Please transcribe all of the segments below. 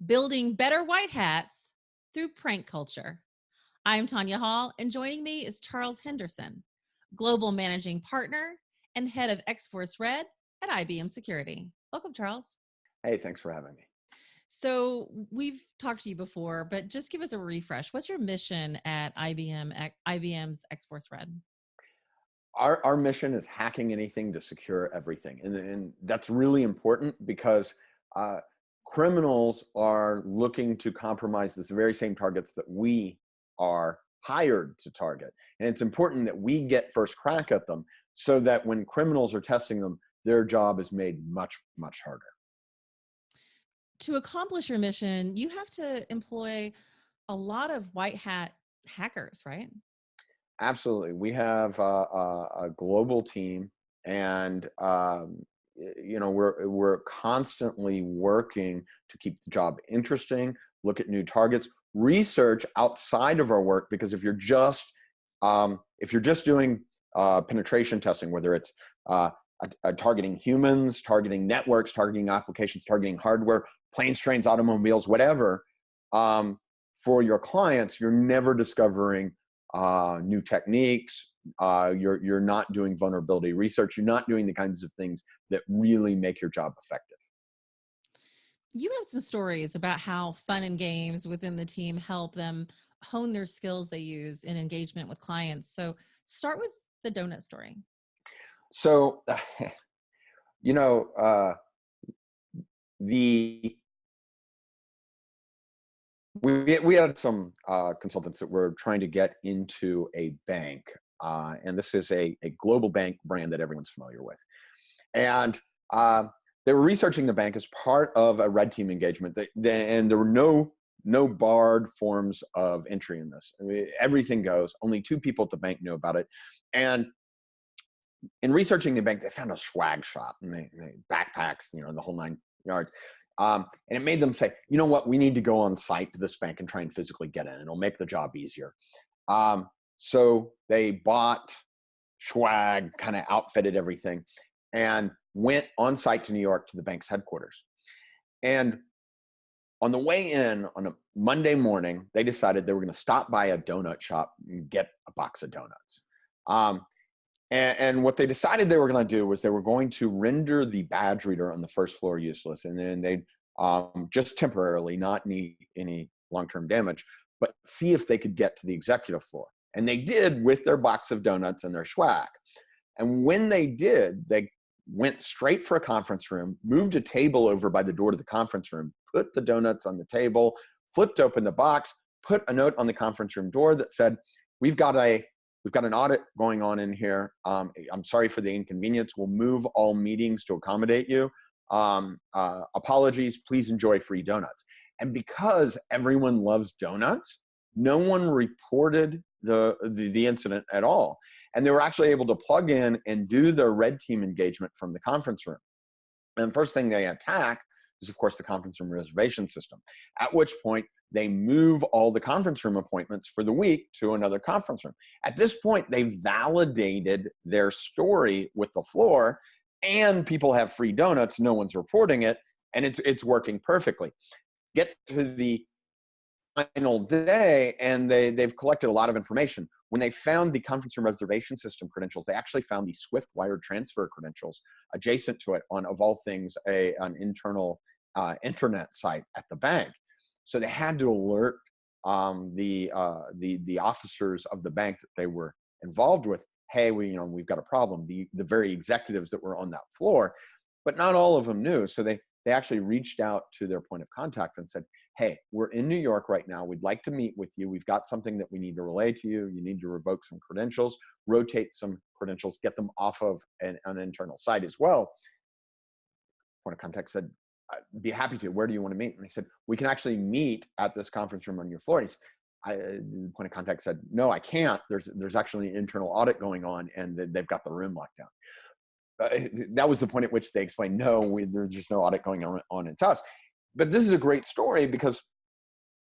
building better white hats through prank culture. I'm Tonya Hall, and joining me is Charles Henderson, Global Managing Partner and Head of X-Force Red at IBM Security. Welcome, Charles. Hey, thanks for having me. So we've talked to you before, but just give us a refresh. What's your mission at IBM's X-Force Red? Our mission is hacking anything to secure everything. And that's really important because criminals are looking to compromise this very same targets that we are hired to target. And it's important that we get first crack at them so that when criminals are testing them, their job is made much, much harder. To accomplish your mission, you have to employ a lot of white hat hackers, right? Absolutely. We have a global team, and we're constantly working to keep the job interesting, look at new targets, research outside of our work. Because if you're just doing penetration testing, whether it's targeting humans, targeting networks, targeting applications, targeting hardware, planes, trains, automobiles, whatever, for your clients, you're never discovering new techniques. You're not doing vulnerability research. You're not doing the kinds of things that really make your job effective. You have some stories about how fun and games within the team help them hone their skills they use in engagement with clients. So start with the donut story. So, you know, the we had some consultants that were trying to get into a bank, and this is a global bank brand that everyone's familiar with. And they were researching the bank as part of a red team engagement. And there were no barred forms of entry in this. I mean, everything goes. Only two people at the bank knew about it. And in researching the bank, they found a swag shop and they backpacks, the whole 9 yards. And it made them say, you know what, we need to go on site to this bank and try and physically get in. It'll make the job easier. So they bought swag, kind of outfitted everything, and went on site to New York to the bank's headquarters. And on the way in on a Monday morning, they decided they were going to stop by a donut shop and get a box of donuts. And what they decided they were going to do was they were going to render the badge reader on the first floor useless. And then they'd just temporarily, not need any long-term damage, but see if they could get to the executive floor. And they did with their box of donuts and their swag. And when they did, they went straight for a conference room, moved a table over by the door to the conference room, put the donuts on the table, flipped open the box, put a note on the conference room door that said, we've got an audit going on in here. I'm sorry for the inconvenience. We'll move all meetings to accommodate you. Apologies, please enjoy free donuts. And because everyone loves donuts, no one reported the incident at all. And they were actually able to plug in and do their red team engagement from the conference room. And the first thing they attack is, of course, the conference room reservation system, at which point they move all the conference room appointments for the week to another conference room. At this point, they validated their story with the floor, and people have free donuts. No one's reporting it, and it's working perfectly. Get to the final day, and they've collected a lot of information. When they found the conference room reservation system credentials, they actually found the Swift wire transfer credentials adjacent to it on, of all things, an internal internet site at the bank. So they had to alert the officers of the bank that they were involved with. Hey, we've got a problem. The very executives that were on that floor, but not all of them knew. So they actually reached out to their point of contact and said, hey, we're in New York right now. We'd like to meet with you. We've got something that we need to relay to you. You need to revoke some credentials, rotate some credentials, get them off of an internal site as well. Point of contact said, I'd be happy to. Where do you want to meet? And they said, we can actually meet at this conference room on your floor. The point of contact said, no, I can't. There's actually an internal audit going on, and they've got the room locked down. That was the point at which they explained, no, there's just no audit going on. It's us. But this is a great story because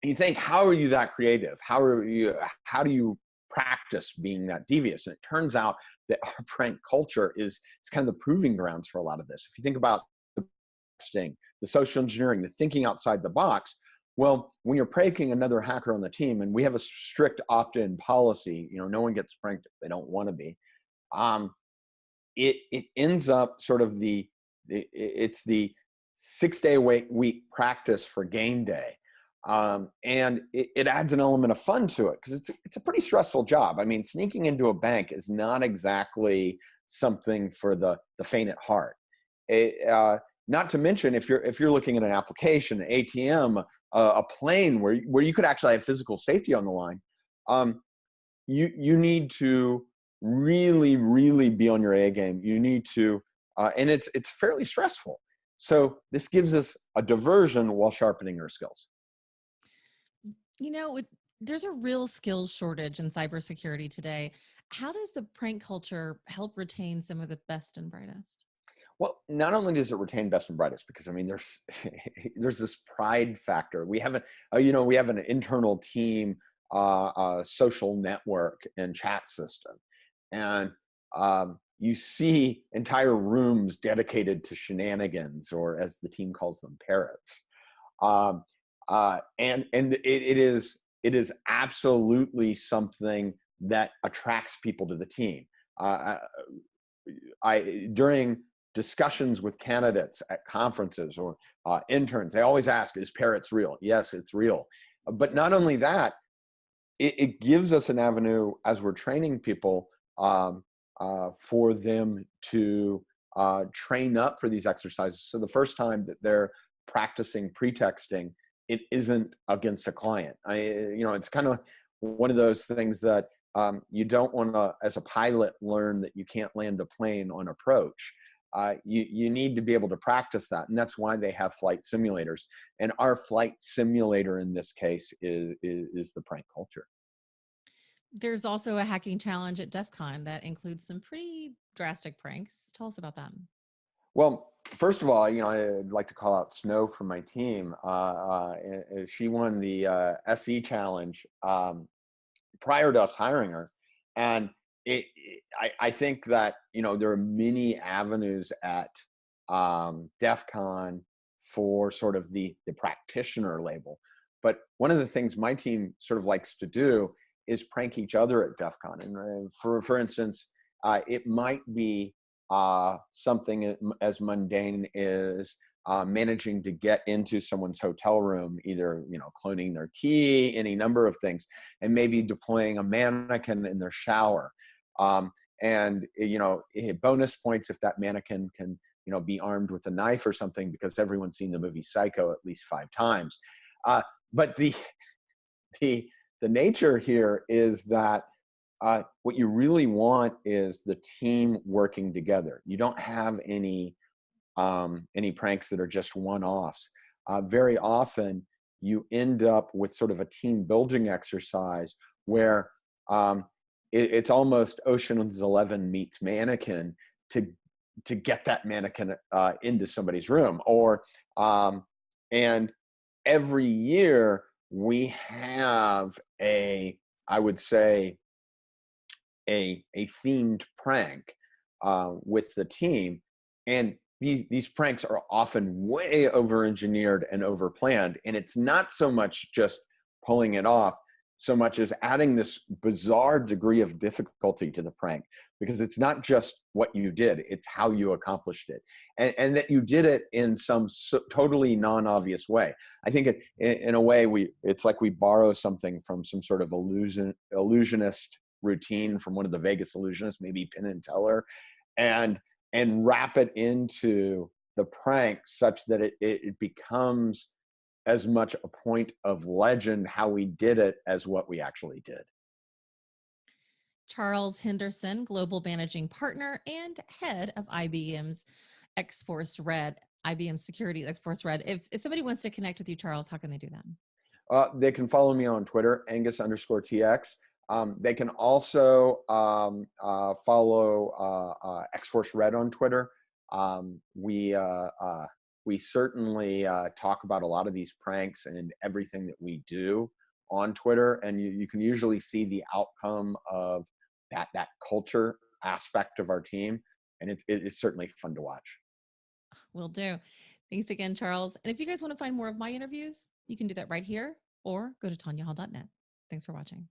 you think, how are you that creative? How do you practice being that devious? And it turns out that our prank culture is kind of the proving grounds for a lot of this. If you think about testing, the social engineering, the thinking outside the box. Well, when you're pranking another hacker on the team, and we have a strict opt-in policy, no one gets pranked if they don't want to be. Um, it ends up sort of it's the 6-day week practice for game day. And it adds an element of fun to it because it's a pretty stressful job. I mean, sneaking into a bank is not exactly something for the faint at heart. Not to mention if you're looking at an application, an ATM, a plane where you could actually have physical safety on the line, you need to really, really be on your A game. You need to, and it's fairly stressful. So this gives us a diversion while sharpening our skills. There's a real skills shortage in cybersecurity today. How does the prank culture help retain some of the best and brightest? Well, not only does it retain best and brightest, because I mean, there's there's this pride factor. We have we have an internal team, social network and chat system, and you see entire rooms dedicated to shenanigans, or as the team calls them, parrots. Um, and it is absolutely something that attracts people to the team. During discussions with candidates at conferences or interns, they always ask, is parrots real? Yes, it's real. But not only that, it gives us an avenue as we're training people for them to train up for these exercises. So the first time that they're practicing pretexting, it isn't against a client. It's kind of one of those things that you don't want to, as a pilot, learn that you can't land a plane on approach. You need to be able to practice that, and that's why they have flight simulators. And our flight simulator in this case is the prank culture. There's also a hacking challenge at DEF CON that includes some pretty drastic pranks. Tell us about them. Well, first of all, I'd like to call out Snow from my team. She won the SE challenge prior to us hiring her, and I think that there are many avenues at DEF CON for sort of the practitioner label. But one of the things my team sort of likes to do is prank each other at DEF CON. And for instance, it might be something as mundane as managing to get into someone's hotel room, either cloning their key, any number of things, and maybe deploying a mannequin in their shower. And bonus points if that mannequin can be armed with a knife or something, because everyone's seen the movie Psycho at least 5 times. But the nature here is that what you really want is the team working together. You don't have any pranks that are just one-offs. Very often, you end up with sort of a team building exercise where it's almost Ocean's 11 meets Mannequin to get that mannequin into somebody's room. And every year we have I would say, a themed prank with the team, and these pranks are often way over engineered and over planned, and it's not so much just pulling it off so much as adding this bizarre degree of difficulty to the prank, because it's not just what you did, it's how you accomplished it, and that you did it in some totally non-obvious way. I think in a way it's like we borrow something from some sort of illusionist routine from one of the Vegas illusionists, maybe Penn and Teller, and wrap it into the prank such that it becomes as much a point of legend how we did it as what we actually did. Charles Henderson, Global Managing Partner and Head of IBM's X-Force Red, IBM Security X-Force Red. If somebody wants to connect with you, Charles, how can they do that? They can follow me on Twitter, Angus_TX. They can also follow X-Force Red on Twitter. We certainly talk about a lot of these pranks and everything that we do on Twitter, and you can usually see the outcome of that culture aspect of our team, and it's certainly fun to watch. Will do. Thanks again, Charles. And if you guys want to find more of my interviews, you can do that right here or go to tonyahall.net. Thanks for watching.